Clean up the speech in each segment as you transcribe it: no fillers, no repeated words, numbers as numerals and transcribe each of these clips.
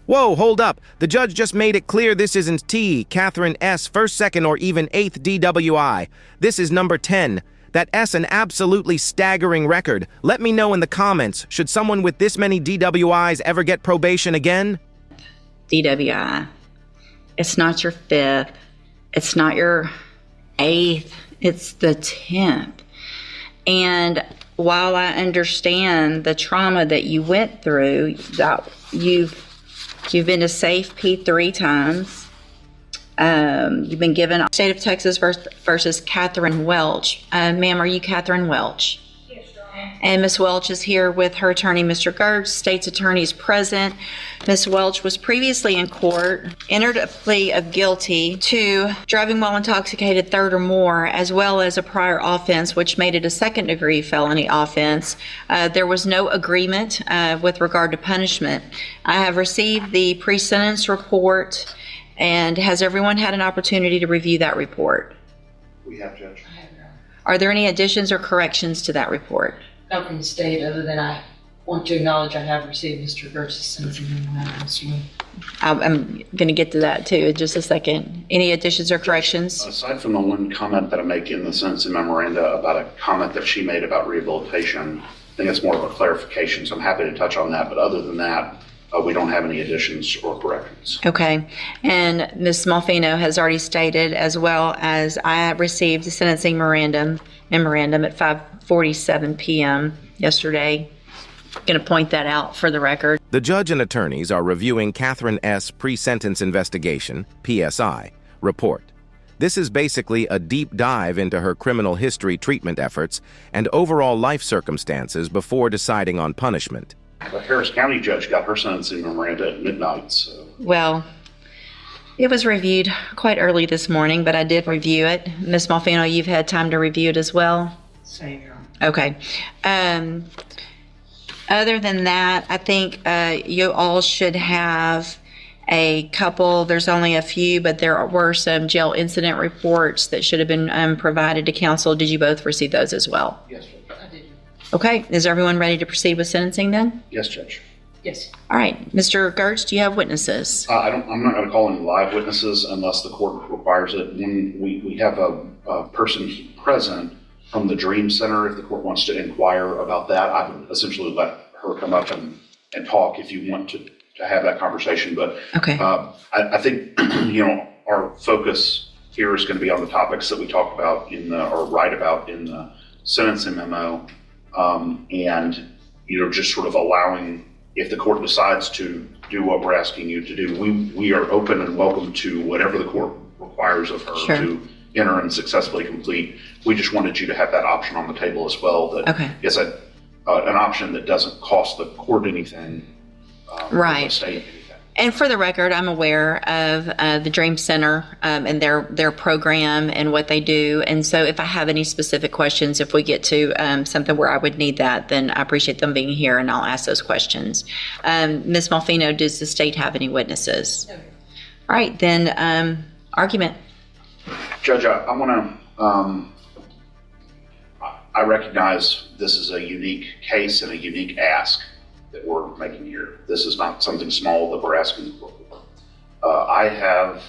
Whoa, hold up. The judge just made it clear this isn't T, Katherine S, first, second, or even 8th DWI. This is number 10. That S an absolutely staggering record. Let me know in the comments, should someone with this many DWIs ever get probation again? DWI. It's not your 5th. It's not your 8th. It's the 10th. And while I understand the trauma that you went through, that you've been to Safe P 3 times. You've been given State of Texas versus Katherine Welch. Ma'am, are you Katherine Welch? Yes, Your Honor. And Ms. Welch is here with her attorney, Mr. Gertz. State's attorney is present. Ms. Welch was previously in court, entered a plea of guilty to driving while intoxicated, third or more, as well as a prior offense, which made it a second-degree felony offense. There was no agreement with regard to punishment. I have received the pre-sentence report, and has everyone had an opportunity to review that report? We have, Judge. Are there any additions or corrections to that report? Not from the state, other than I want to acknowledge I have received Mr. Gertz's sentencing memorandum. I'm going to get to that too in just a second. Any additions or corrections? Aside from the one comment that I make in the sentencing memoranda about a comment that she made about rehabilitation, I think it's more of a clarification, so I'm happy to touch on that. But other than that, we don't have any additions or corrections. Okay. And Ms. Malfino has already stated, as well as I received the sentencing memorandum at 5:47 p.m. yesterday. Going to point that out for the record. The judge and attorneys are reviewing Katherine S. pre-sentence investigation, PSI, report. This is basically a deep dive into her criminal history treatment efforts and overall life circumstances before deciding on punishment. The Harris County judge got her sentencing memoranda at midnight, so. Well, it was reviewed quite early this morning, but I did review it. Ms. Malfino, you've had time to review it as well? Same, Your Honor. Okay. Other than that, I think you all should have a couple, there's only a few, but there were some jail incident reports that should have been provided to counsel. Did you both receive those as well? Yes, Judge. I did. Okay. Is everyone ready to proceed with sentencing then? Yes, Judge. Yes. All right. Mr. Gertz, do you have witnesses? I'm not going to call any live witnesses unless the court requires it. When we have a person present from the Dream Center, if the court wants to inquire about that, I would essentially let her come up and talk if you want to have that conversation. But Okay. I think, our focus here is going to be on the topics that we talk about or write about in the sentencing memo. And, just sort of allowing, if the court decides to do what we're asking you to do, we are open and welcome to whatever the court requires of her Sure. to enter and successfully complete. We just wanted you to have that option on the table as well. That Okay. is an option that doesn't cost the court anything. Right. The state anything. And for the record, I'm aware of the Dream Center and their program and what they do. And so if I have any specific questions, if we get to something where I would need that, then I appreciate them being here and I'll ask those questions. Ms. Malfino, does the state have any witnesses? No. All right, then argument. Judge, I want to, I recognize this is a unique case and a unique ask that we're making here. This is not something small that we're asking for. I have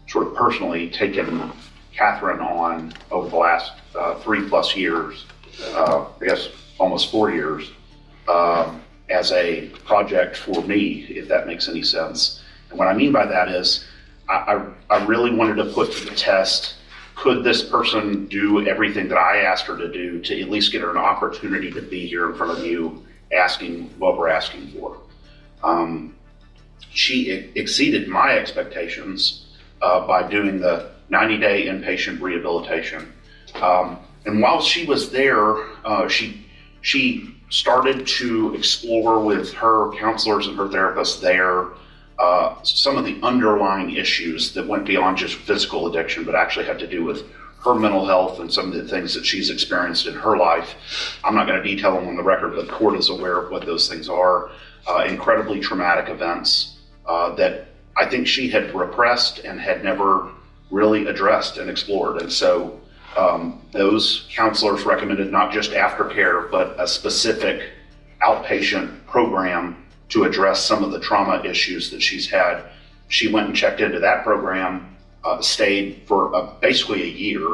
sort of personally taken Katherine on over the last 3+ years, I guess almost 4 years, as a project for me, if that makes any sense. And what I mean by that is I really wanted to put to the test, could this person do everything that I asked her to do to at least get her an opportunity to be here in front of you asking what we're asking for? She exceeded my expectations by doing the 90-day inpatient rehabilitation. And while she was there, she started to explore with her counselors and her therapists there some of the underlying issues that went beyond just physical addiction, but actually had to do with her mental health and some of the things that she's experienced in her life. I'm not going to detail them on the record, but the court is aware of what those things are. Incredibly traumatic events that I think she had repressed and had never really addressed and explored. And so those counselors recommended not just aftercare, but a specific outpatient program to address some of the trauma issues that she's had. She went and checked into that program, stayed for basically a year,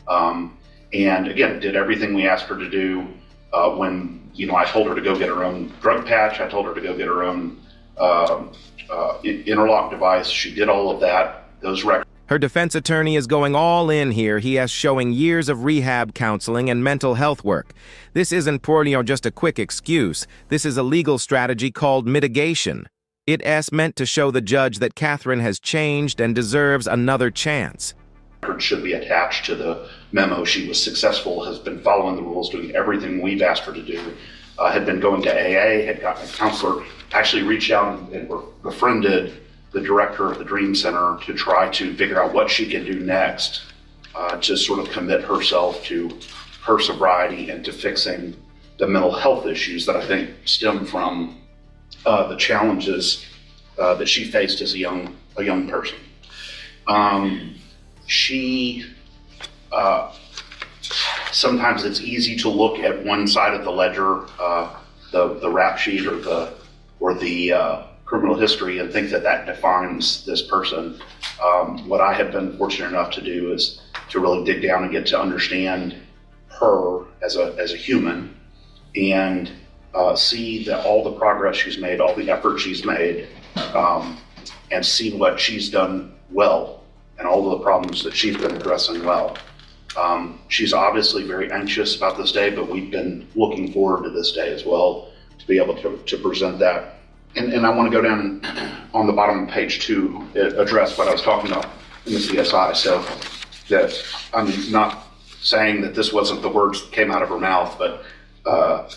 and again, did everything we asked her to do. When I told her to go get her own drug patch, I told her to go get her own interlock device. She did all of that. Those records. Her defense attorney is going all in here. He is showing years of rehab counseling and mental health work. This isn't just a quick excuse. This is a legal strategy called mitigation. It is meant to show the judge that Katherine has changed and deserves another chance. Should be attached to the memo. She was successful, has been following the rules, doing everything we've asked her to do, had been going to AA, had gotten a counselor, actually reached out and befriended the director of the Dream Center to try to figure out what she can do next to sort of commit herself to her sobriety and to fixing the mental health issues that I think stem from the challenges that she faced as a young person. Sometimes it's easy to look at one side of the ledger, the rap sheet or the criminal history, and think that defines this person. What I have been fortunate enough to do is to really dig down and get to understand her as a human, and see that all the progress she's made, all the effort she's made, and see what she's done well and all of the problems that she's been addressing well. She's obviously very anxious about this day, but we've been looking forward to this day as well, to be able to present that. And I want to go down on the bottom of page 2, address what I was talking about in the CSI. So that I'm not saying that this wasn't the words that came out of her mouth, but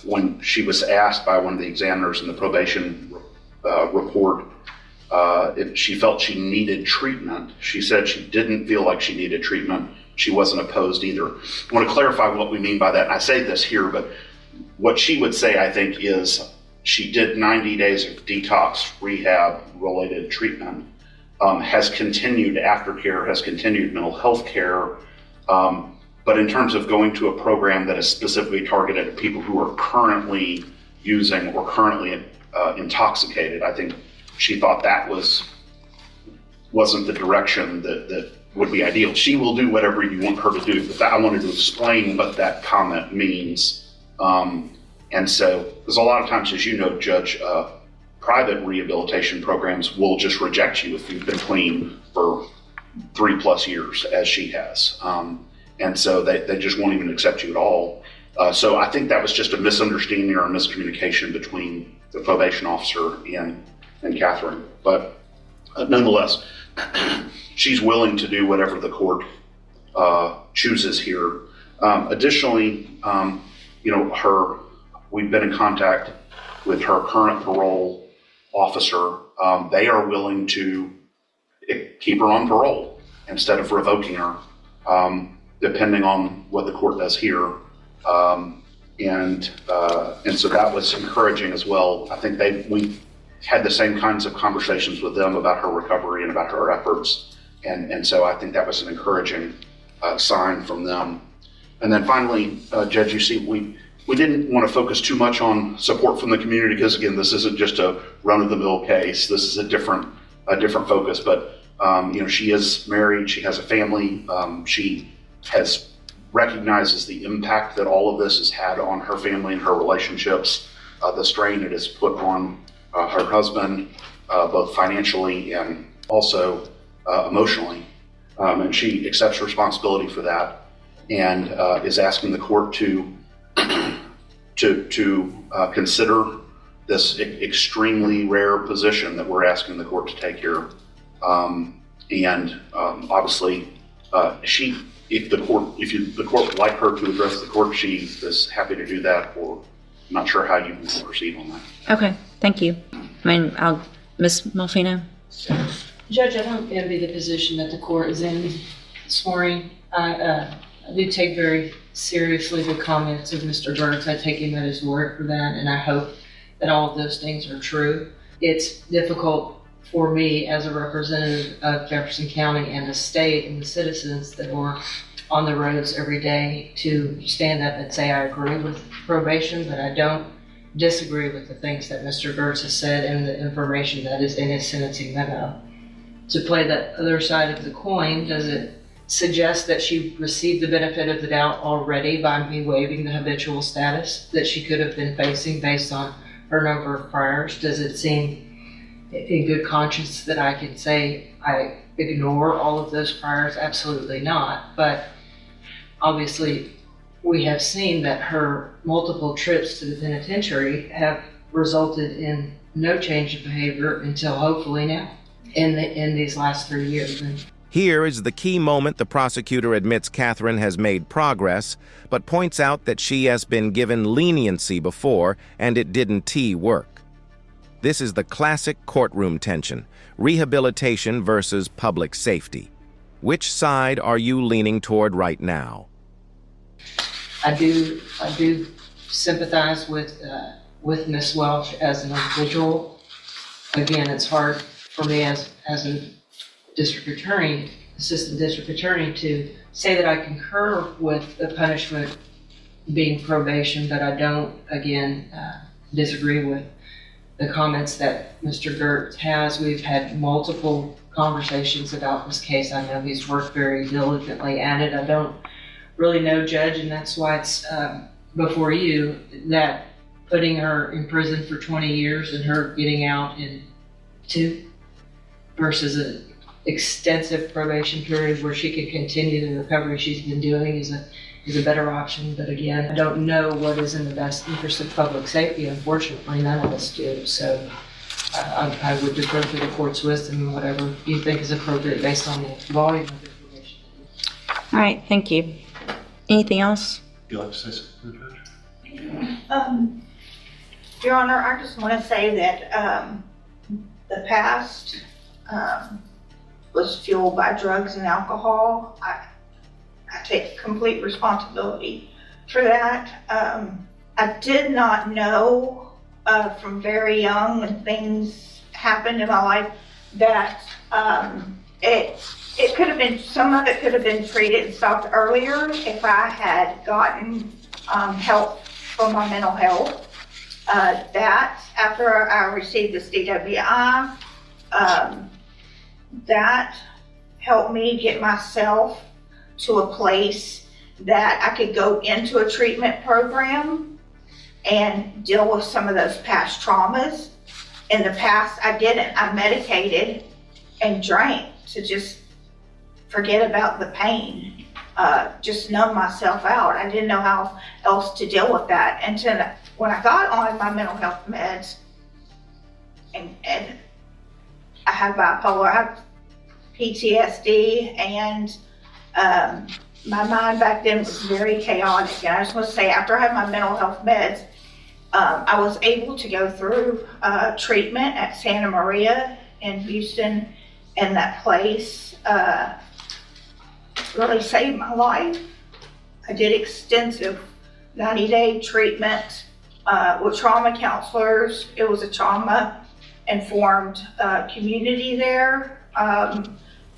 when she was asked by one of the examiners in the probation report if she felt she needed treatment, she said she didn't feel like she needed treatment. She wasn't opposed either. I want to clarify what we mean by that. I say this here, but what she would say, I think, is she did 90 days of detox rehab related treatment, has continued aftercare, has continued mental health care. But in terms of going to a program that is specifically targeted at people who are currently using or currently intoxicated, I think she thought that wasn't the direction that would be ideal. She will do whatever you want her to do, but I wanted to explain what that comment means. And so, because a lot of times, as you know, Judge, private rehabilitation programs will just reject you if you've been clean for 3+ years, as she has. And so they just won't even accept you at all. So I think that was just a misunderstanding or a miscommunication between the probation officer and Katherine. But nonetheless, she's willing to do whatever the court chooses here. Additionally, we've been in contact with her current parole officer. They are willing to keep her on parole instead of revoking her, depending on what the court does here. And so that was encouraging as well. I think we had the same kinds of conversations with them about her recovery and about her efforts. And so I think that was an encouraging sign from them. And then finally, Judge, you see, we didn't want to focus too much on support from the community because, again, this isn't just a run-of-the-mill case. This is a different focus. But she is married. She has a family. She recognizes the impact that all of this has had on her family and her relationships, the strain it has put on her husband, both financially and also emotionally. And she accepts responsibility for that and is asking the court to consider this extremely rare position that we're asking the court to take here. And obviously, if the court would like her to address the court, she is happy to do that, or I'm not sure how you can proceed on that. Okay, thank you. Ms. Malfino? Judge, I don't envy the position that the court is in this morning. I do take very seriously the comments of Mr. Gertz. I take him at his word for that, and I hope that all of those things are true. It's difficult for me as a representative of Jefferson County and the state and the citizens that were on the roads every day to stand up and say I agree with probation, but I don't disagree with the things that Mr. Gertz has said and the information that is in his sentencing memo. To play the other side of the coin, does it suggest that she received the benefit of the doubt already by me waiving the habitual status that she could have been facing based on her number of priors? Does it seem in good conscience that I can say I ignore all of those priors? Absolutely not. But obviously, we have seen that her multiple trips to the penitentiary have resulted in no change of behavior until hopefully now in these last 3 years. Here is the key moment. The prosecutor admits Katherine has made progress, but points out that she has been given leniency before and it didn't work. This is the classic courtroom tension, rehabilitation versus public safety. Which side are you leaning toward right now? I do sympathize with Ms. Welch as an individual. Again, it's hard for me as a district attorney, assistant district attorney, to say that I concur with the punishment being probation, but I don't, again, disagree with the comments that Mr. Gertz has. We've had multiple conversations about this case. I know he's worked very diligently at it. I don't really know, Judge, and that's why it's before you, that putting her in prison for 20 years and her getting out in 2 versus an extensive probation period where she can continue the recovery she's been doing is a better option. But again, I don't know what is in the best interest of public safety. Unfortunately, none of us do. So I would defer to the court's wisdom and whatever you think is appropriate based on the volume of information. All right, thank you. Anything else? Would you like to say something, Judge? Your Honor, I just want to say that the past was fueled by drugs and alcohol. I take complete responsibility for that. I did not know from very young when things happened in my life that it could have been, some of it could have been treated and stopped earlier if I had gotten help for my mental health. That after I received this DWI, that helped me get myself to a place that I could go into a treatment program and deal with some of those past traumas. In the past, I didn't. I medicated and drank to just forget about the pain, just numb myself out. I didn't know how else to deal with that until when I got on my mental health meds, and I have bipolar, I have PTSD, and my mind back then was very chaotic. And I just want to say, after I had my mental health meds, I was able to go through treatment at Santa Maria in Houston, and that place really saved my life. I did extensive 90-day treatment with trauma counselors. It was a trauma-informed community there.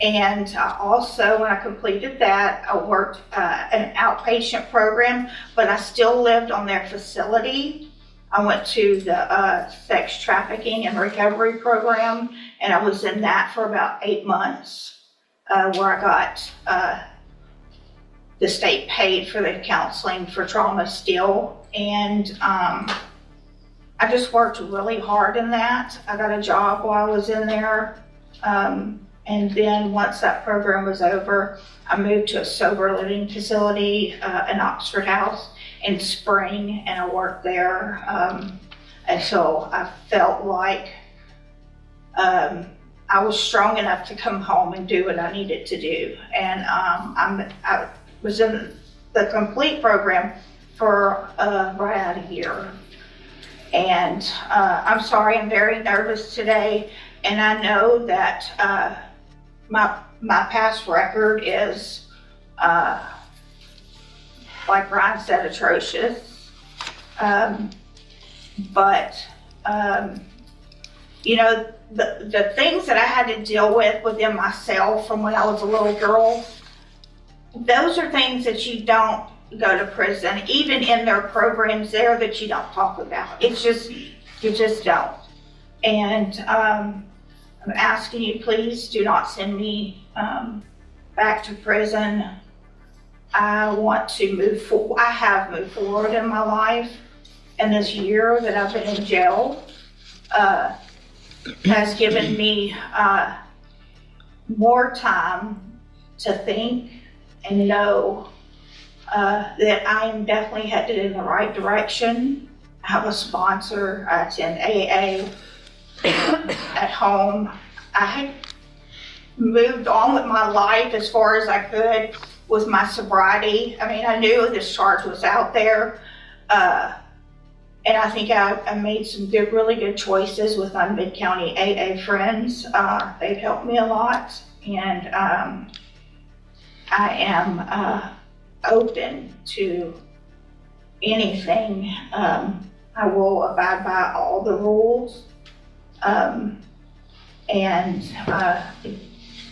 And also, when I completed that, I worked an outpatient program, but I still lived on their facility. I went to the sex trafficking and recovery program, and I was in that for about 8 months, where I got the state paid for the counseling for trauma still. And I just worked really hard in that. I got a job while I was in there. And then once that program was over, I moved to a sober living facility in Oxford House in Spring, and I worked there until I felt like I was strong enough to come home and do what I needed to do. And I was in the complete program for right out of here. And I'm sorry, I'm very nervous today, and I know that my past record is, like Ryan said, atrocious. But you know, the things that I had to deal with within myself from when I was a little girl, those are things that you don't go to prison, even in their programs there that you don't talk about. It's just, you just don't. And I'm asking you, please do not send me back to prison. I want to move forward. I have moved forward in my life, and this year that I've been in jail has given me more time to think and know that I am definitely headed in the right direction. I have a sponsor. I attend AA at home. I had moved on with my life as far as I could with my sobriety. I mean, I knew this charge was out there. And I think I made some good, really good choices with my Mid-County AA friends. They've helped me a lot. And I am open to anything. I will abide by all the rules and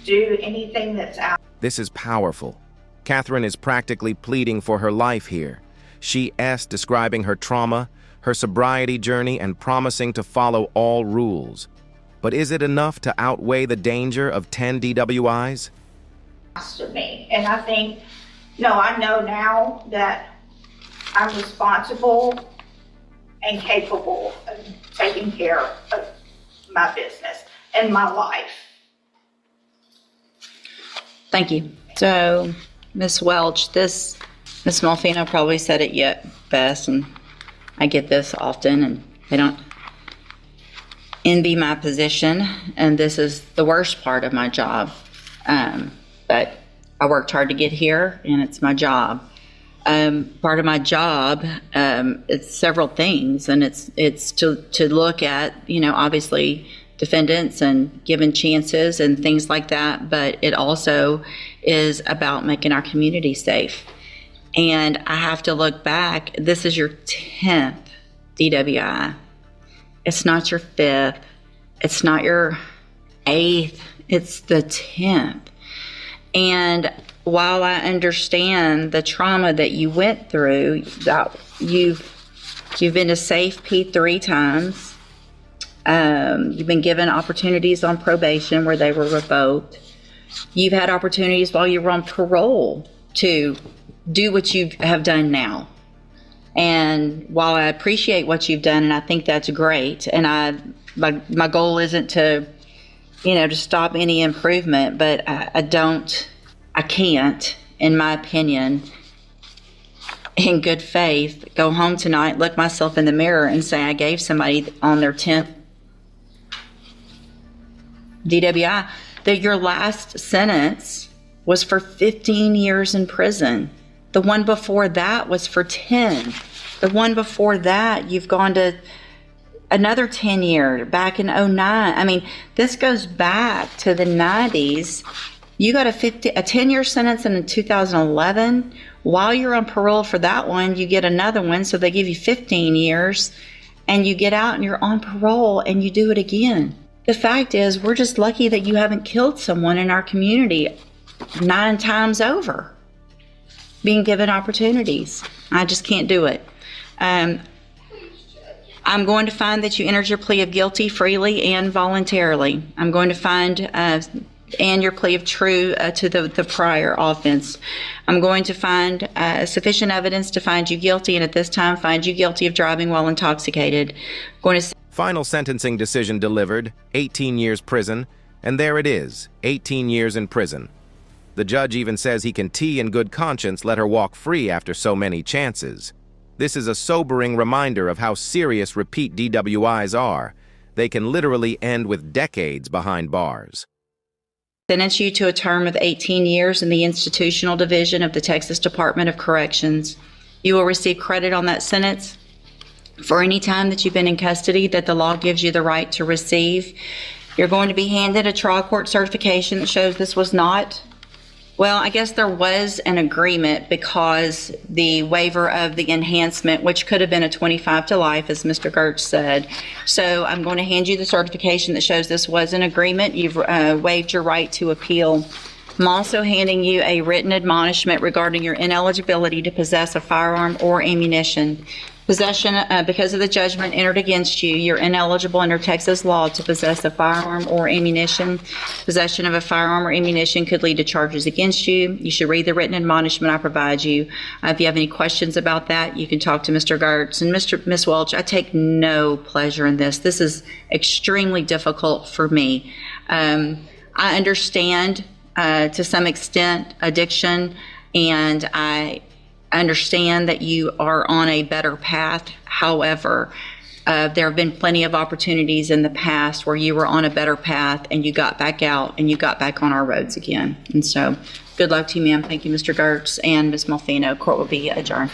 do anything that's out. This is powerful. Katherine is practically pleading for her life here. She is describing her trauma, her sobriety journey, and promising to follow all rules. But is it enough to outweigh the danger of 10 DWIs? To me. And I think, no, I know now that I'm responsible and capable of taking care of my business and my life. Thank you. So, Ms. Welch, Ms. Malfino probably said it yet best, and I get this often, and they don't envy my position, and this is the worst part of my job. But I worked hard to get here, and it's my job. Part of my job, it's several things, and it's to look at, obviously defendants and giving chances and things like that, but it also is about making our community safe. And I have to look back. This is your 10th DWI. It's not your 5th. It's not your 8th. It's the 10th. And while I understand the trauma that you went through, that you've been to Safe P 3 times. You've been given opportunities on probation where they were revoked. You've had opportunities while you were on parole to do what you have done now. And while I appreciate what you've done, and I think that's great, and my goal isn't to, to stop any improvement, but I can't, in my opinion, in good faith, go home tonight, look myself in the mirror and say I gave somebody on their 10th DWI, that your last sentence was for 15 years in prison. The one before that was for 10. The one before that, you've gone to another 10 year back in 09. I mean, this goes back to the 90s. You got a 10-year sentence in 2011. While you're on parole for that one, you get another one, so they give you 15 years, and you get out and you're on parole and you do it again. The fact is, we're just lucky that you haven't killed someone in our community 9 times over, being given opportunities. I just can't do it. I'm going to find that you entered your plea of guilty freely and voluntarily. I'm going to find and your plea of true to the prior offense. I'm going to find sufficient evidence to find you guilty, and at this time find you guilty of driving while intoxicated. I'm going to Final sentencing decision delivered, 18 years prison, and there it is, 18 years in prison. The judge even says he can in good conscience let her walk free after so many chances. This is a sobering reminder of how serious repeat DWIs are. They can literally end with decades behind bars. sentence you to a term of 18 years in the institutional division of the Texas Department of Corrections. You will receive credit on that sentence for any time that you've been in custody that the law gives you the right to receive. You're going to be handed a trial court certification that shows this was not, well, I guess there was an agreement because the waiver of the enhancement, which could have been a 25 to life, as Mr. Gertz said. So I'm going to hand you the certification that shows this was an agreement. You've waived your right to appeal I'm also handing you a written admonishment regarding your ineligibility to possess a firearm or ammunition. Possession, because of the judgment entered against you, you're ineligible under Texas law to possess a firearm or ammunition. Possession of a firearm or ammunition could lead to charges against you. You should read the written admonishment I provide you. If you have any questions about that, you can talk to Mr. Gertz. And Ms. Welch, I take no pleasure in this. This is extremely difficult for me. I understand, to some extent, addiction, and I understand that you are on a better path. However, there have been plenty of opportunities in the past where you were on a better path and you got back out and you got back on our roads again. And so good luck to you, ma'am. Thank you, Mr. Gertz and Ms. Malfino. Court will be adjourned.